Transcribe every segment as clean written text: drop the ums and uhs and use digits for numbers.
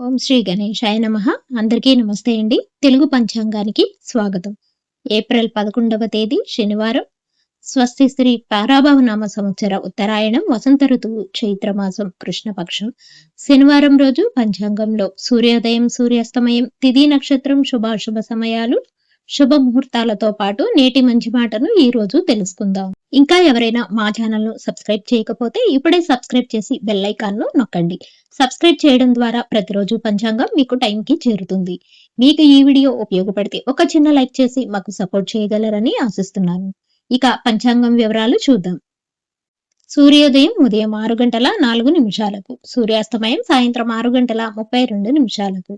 ఓం శ్రీ గణేశాయ నమః. అందరికీ నమస్తే అండి. తెలుగు పంచాంగానికి స్వాగతం. ఏప్రిల్ 11వ తేదీ శనివారం. స్వస్తి శ్రీ పరాభవనామ సంవత్సర ఉత్తరాయణం వసంత ఋతువు చైత్రమాసం కృష్ణపక్షం శనివారం రోజు పంచాంగంలో సూర్యోదయం సూర్యాస్తమయం తిథి నక్షత్రం శుభాశుభ సమయాలు శుభ ముహూర్తాలతో పాటు నేటి మంచి మాటను ఈ రోజు తెలుసుకుందాం. ఇంకా ఎవరైనా మా ఛానల్ ను సబ్స్క్రైబ్ చేయకపోతే ఇప్పుడే సబ్స్క్రైబ్ చేసి బెల్ ఐకాన్ ను నొక్కండి. సబ్స్క్రైబ్ చేయడం ద్వారా ప్రతిరోజు పంచాంగం మీకు టైంకి చేరుతుంది. మీకు ఈ వీడియో ఉపయోగపడితే ఒక చిన్న లైక్ చేసి మాకు సపోర్ట్ చేయగలరని ఆశిస్తున్నాను. ఇక పంచాంగం వివరాలు చూద్దాం. సూర్యోదయం ఉదయం 6:04 సూర్యాస్తమయం సాయంత్రం 6:32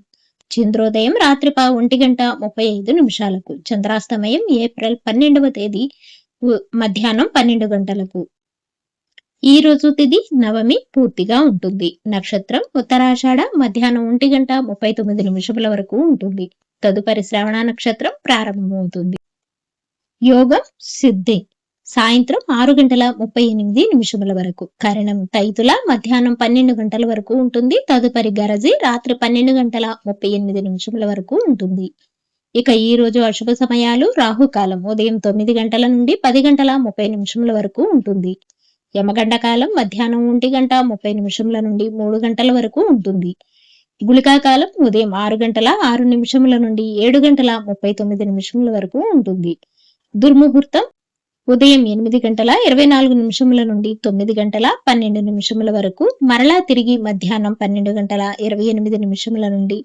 చంద్రోదయం రాత్రి 1:35 చంద్రాస్తమయం ఏప్రిల్ 12వ తేదీ మధ్యాహ్నం 12 గంటలకు. ఈ రోజు తిథి నవమి పూర్తిగా ఉంటుంది. నక్షత్రం ఉత్తరాషాఢ మధ్యాహ్నం 1:39 వరకు ఉంటుంది. తదుపరి శ్రవణ నక్షత్రం ప్రారంభమవుతుంది. యోగం సిద్ధి సాయంత్రం 6:38 వరకు. కరణం తైతుల మధ్యాహ్నం 12 గంటల వరకు ఉంటుంది. తదుపరి గరజి రాత్రి 12:38 వరకు ఉంటుంది. ఇక ఈ రోజు అశుభ సమయాలు రాహుకాలం ఉదయం 9 గంటల నుండి 10:30 వరకు ఉంటుంది. యమగండ కాలం మధ్యాహ్నం 1:30 నుండి 3 గంటల వరకు ఉంటుంది. గుళికా కాలం ఉదయం 6:06 నుండి 7:39 వరకు ఉంటుంది. దుర్ముహూర్తం ఉదయం 8:24 నుండి 9:12 వరకు. మరలా తిరిగి మధ్యాహ్నం 12:28 నుండి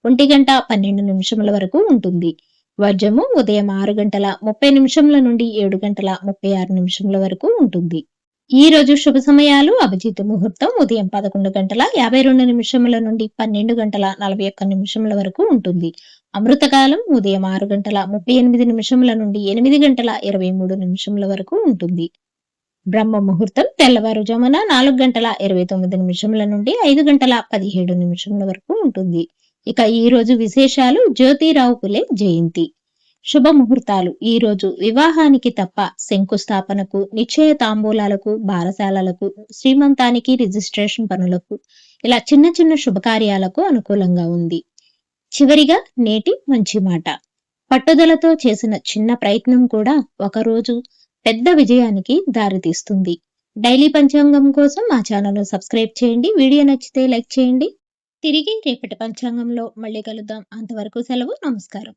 1:12 వరకు ఉంటుంది. వర్జము ఉదయం 6:30 నుండి 7:36 వరకు ఉంటుంది. ఈ రోజు శుభ సమయాలు అభిజిత్ ముహూర్తం ఉదయం 11:52 నుండి 12:41 వరకు ఉంటుంది. అమృతకాలం ఉదయం 6:38 నుండి 8:23 వరకు ఉంటుంది. బ్రహ్మ ముహూర్తం తెల్లవారుజామున 4:29 నుండి 5:17 వరకు ఉంటుంది. ఇక ఈ రోజు విశేషాలు జ్యోతిరావు పులే జయంతి. శుభ ముహూర్తాలు ఈ రోజు వివాహానికి తప్ప శంకుస్థాపనకు, నిశ్చయ తాంబూలాలకు, బారసాలలకు, శ్రీమంతానికి, రిజిస్ట్రేషన్ పనులకు ఇలా చిన్న చిన్న శుభకార్యాలకు అనుకూలంగా ఉంది. చివరిగా నేటి మంచి మాట. పట్టుదలతో చేసిన చిన్న ప్రయత్నం కూడా ఒకరోజు పెద్ద విజయానికి దారితీస్తుంది. డైలీ పంచాంగం కోసం మా ఛానల్ ను సబ్స్క్రైబ్ చేయండి. వీడియో నచ్చితే లైక్ చేయండి. తిరిగి రేపటి పంచాంగంలో మళ్ళీ కలుద్దాం. అంతవరకు సెలవు. నమస్కారం.